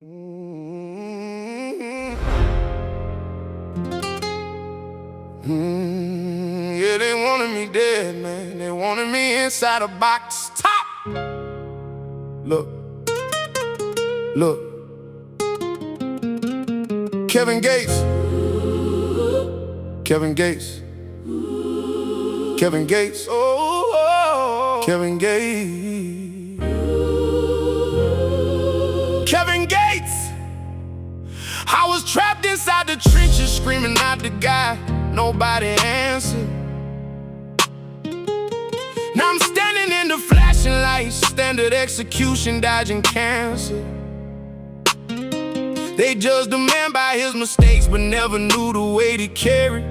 Yeah, they wanted me dead, man. They wanted me inside a box. Top. Look. Kevin Gates. Kevin Gates. Kevin Gates. Oh. Kevin Gates. Kevin Gates. I was trapped inside the trenches, screaming out the guy. Nobody answered. Now I'm standing in the flashing lights, standard execution, dodging cancer. They judged a man by his mistakes, but never knew the weight he carried.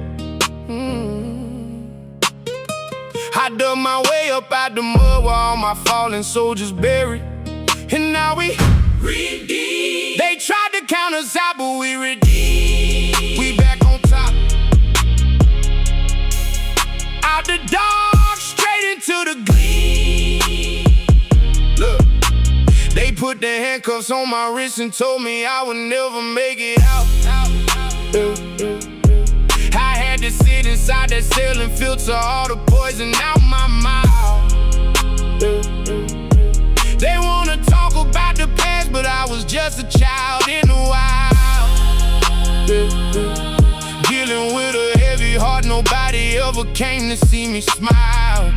I dug my way up out the mud where all my fallen soldiers buried. And now we redeemed. They tried to count us out, but we redeemed. We back on top. Out the dark, straight into the gleam. Look, they put the handcuffs on my wrist and told me I would never make it out. I had to sit inside that cell and filter all the poison out my mouth. They wanna talk about the past, but I was just a child in the wild. Dealing with a heavy heart, nobody ever came to see me smile.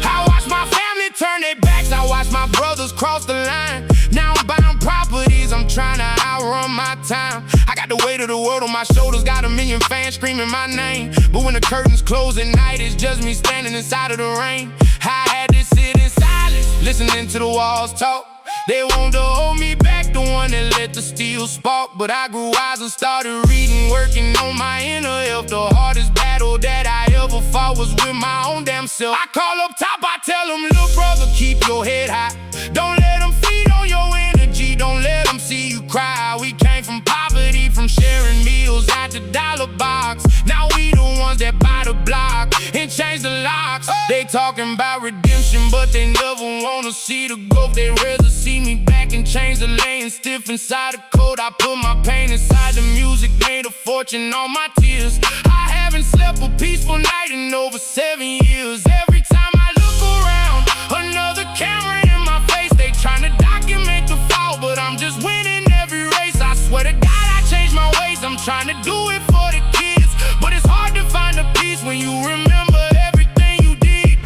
I watched my family turn their backs, I watched my brothers cross the line. Now I'm buying properties, I'm trying to outrun my time. I got the weight of the world on my shoulders, got a million fans screaming my name. But when the curtains close at night, it's just me standing inside of the rain. I had to sit in silence, listening to the walls talk. They wanted to hold me back, the one that let the steel spark. But I grew wise and started reading, working on my inner health. The hardest battle that I ever fought was with my own damn self. I call up top, I tell them, little brother, keep your head high. Don't let them feed on your energy, don't let them see you cry. We came from poverty, from sharing meals at the dollar box. Now we the ones that buy the block and change the locks. They talking about redemption, but they never wanna see the growth. They rather see me back and change the lane. Stiff inside the code, I put my pain inside the music. Made a fortune on my tears. I haven't slept a peaceful night in over 7 years. Every time I look around, another camera in my face. They tryna document the fall, but I'm just winning every race. I swear to God I changed my ways. I'm trying to do it for the kids, but it's hard to find a peace when you remember everything you did.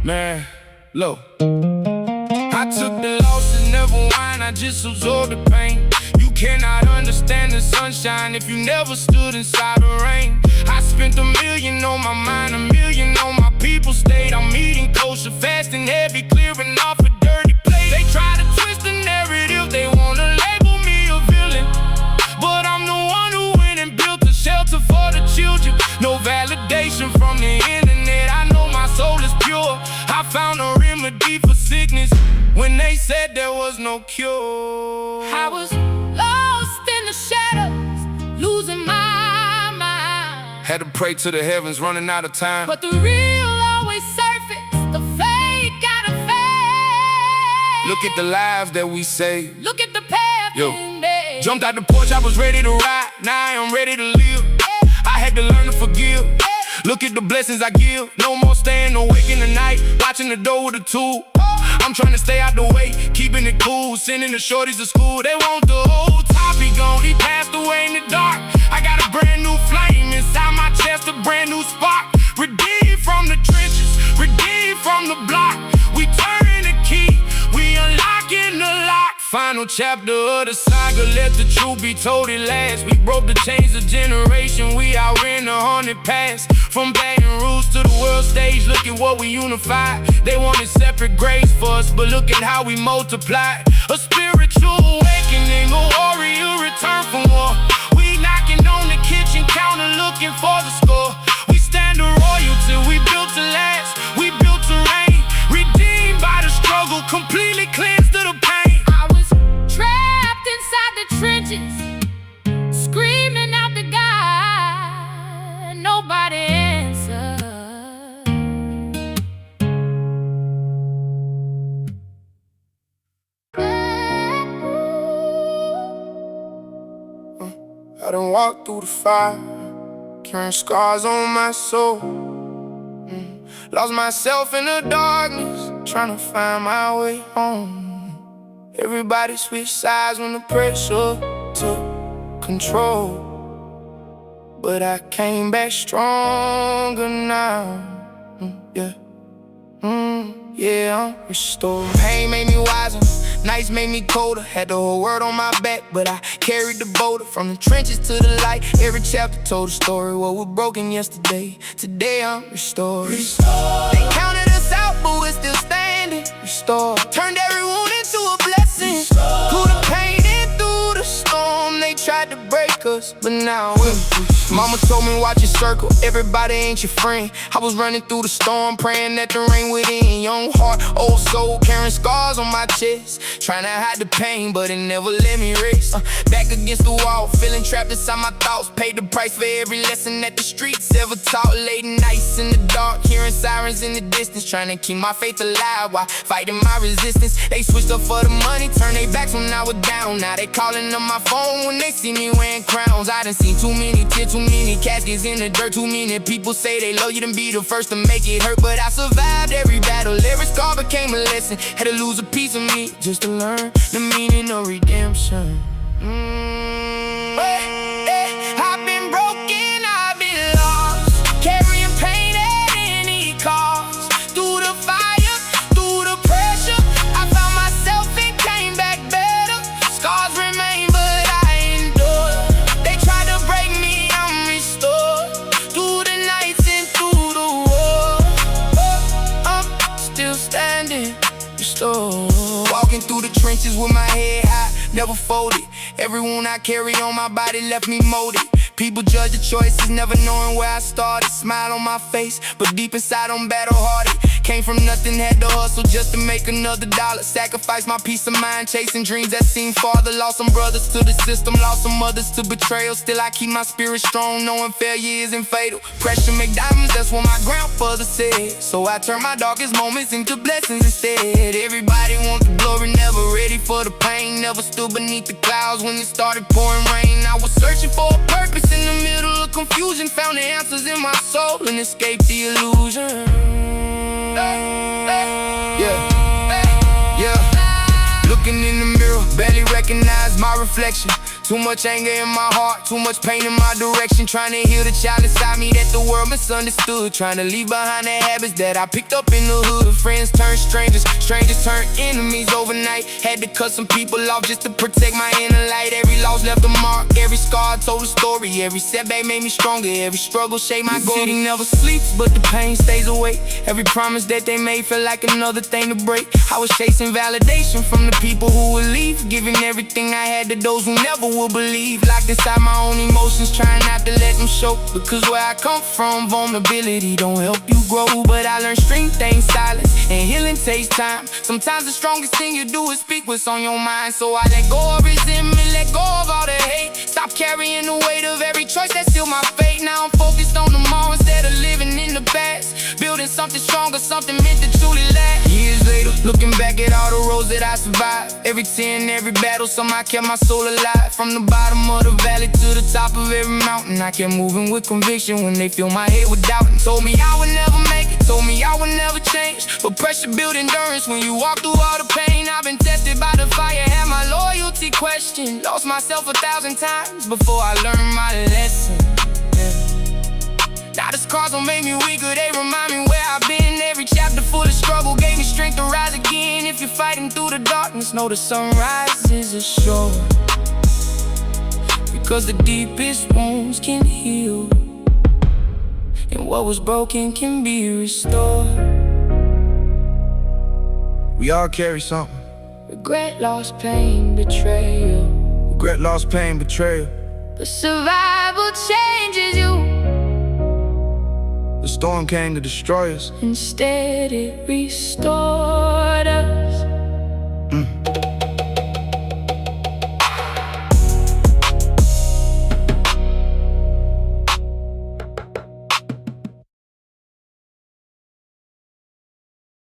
Man, low. I took the losses, never whine, I just absorbed the pain. You cannot understand the sunshine if you never stood inside the rain. I spent $1 million on my mind, $1 million on my people stayed. I'm eating kosher, fasting heavy, clearing off a dirty plate. They try to twist the narrative, they wanna label me a villain, but I'm the one who went and built a shelter for the children. No validation from the internet, I know my soul is pure. I found a remedy for sickness when they said there was no cure. I was lost in the shadows, losing my mind. Had to pray to the heavens, running out of time. But the real always surface, the fake gotta fade. Look at the lives that we saved. Look at the path in there. Jumped out the porch, I was ready to ride. Now I am ready to live. I had to learn to forgive. Look at the blessings I give. No more staying awake in the night, watching the door with a tool. I'm trying to stay out the way, keeping it cool, sending the shorties to school. They want the old topic gone, he passed away in the dark. I got a brand new flame inside my chest, a brand new spark. Redeemed from the trenches, redeemed from the block. We turn the key, we unlocking the lock. Final chapter of the saga, let the truth be told at last. We broke the chains of generation, we outran the 100 past. From Baton Rouge to the world stage, look at what we unified. They wanted separate graves for us, but look at how we multiplied. A spiritual awakening, a warrior return from war. We knocking on the kitchen counter, looking for the score. We stand a royalty, we built to last, we built to reign. Redeemed by the struggle, completely cleansed of the pain. I was trapped inside the trenches, screaming out the God, nobody answered. I done walked through the fire, carrying scars on my soul. Lost myself in the darkness, trying to find my way home. Everybody switched sides when the pressure took control, but I came back stronger now. Yeah, I'm restored. Pain made me wiser, nights made me colder. Had the whole world on my back, but I carried the boulder. From the trenches to the light, every chapter told a story. What was broken yesterday, today I'm restored. They counted us out, but we're still standing. Restored, turned every wound into a blessing. Through the pain and through the storm, they tried to break us, but now we're free. Mama told me watch your circle, everybody ain't your friend. I was running through the storm, praying that the rain would end. Young heart, old soul, carrying scars on my chest, trying to hide the pain, but it never let me rest. Back against the wall, feeling trapped inside my thoughts. Paid the price for every lesson that the streets ever taught. Late nights in the dark, hearing sirens in the distance, trying to keep my faith alive while fighting my resistance. They switched up for the money, turned their backs when I was down. Now they calling on my phone when they see me wearing crowns. I done seen too many tears, too many caskets in the dirt. Too many people say they love you, then be the first to make it hurt. But I survived every battle, every scar became a lesson. Had to lose a piece of me just to learn the meaning of redemption. I've been broken, I've been lost, carrying pain at any cost. Through the fire, through the pressure, I found myself and came back better. Scars remain, but I endure. They tried to break me, I'm restored. Through the nights and through the war, I'm still standing, restored. Walking through the trenches with my head high, never folded. Every wound I carry on my body left me molded. People judge the choices, never knowing where I started. Smile on my face, but deep inside I'm battle-hearted. Came from nothing, had to hustle just to make another dollar. Sacrificed my peace of mind, chasing dreams that seemed farther. Lost some brothers to the system, lost some others to betrayal. Still I keep my spirit strong, knowing failure isn't fatal. Pressure make diamonds, that's what my grandfather said. So I turn my darkest moments into blessings instead. Everybody want the glory, never ready for the pain. Never stood beneath the clouds when it started pouring rain. I was searching for a purpose in the middle of confusion. Found the answers in my soul and escaped the illusion. Yeah. Looking in the mirror, barely recognize my reflection. Too much anger in my heart, too much pain in my direction. Trying to heal the child inside me that the world misunderstood. Trying to leave behind the habits that I picked up in the hood. Friends turn strangers, strangers turn enemies overnight. Had to cut some people off just to protect my inner light. Every loss left a mark, every scar told a story. Every setback made me stronger, every struggle shaped my glory. The city never sleeps, but the pain stays awake. Every promise that they made felt like another thing to break. I was chasing validation from the people who would leave, giving everything I had to those who never will believe. Locked inside my own emotions, trying not to let them show. Because where I come from, vulnerability don't help you grow. But I learned strength ain't silence, and healing takes time. Sometimes the strongest thing you do is speak what's on your mind. So I let go of resentment, let go of all the hate. Stop carrying the weight of every choice that sealed my fate. Now I'm focused on tomorrow instead of living in the past. Building something stronger, something meant to truly last. Years later, looking back at all the roads that I survived. Every tear and every battle, somehow kept my soul alive. From the bottom of the valley to the top of every mountain, I kept moving with conviction when they filled my head with doubt. And told me I would never make it, told me I would never change. But pressure built endurance when you walk through all the pain. I've been tested by the fire, had my loyalty questioned. Lost myself 1,000 times before I learned my lesson. Now the scars don't make me weaker, they remind me where I've been. Every chapter full of struggle gave me strength to rise again. If you're fighting through the darkness, know the sunrise is assured. Because the deepest wounds can heal, and what was broken can be restored. We all carry something. Regret, loss, pain, betrayal. Regret, loss, pain, betrayal. But survival changes you. The storm came to destroy us. Instead it restores.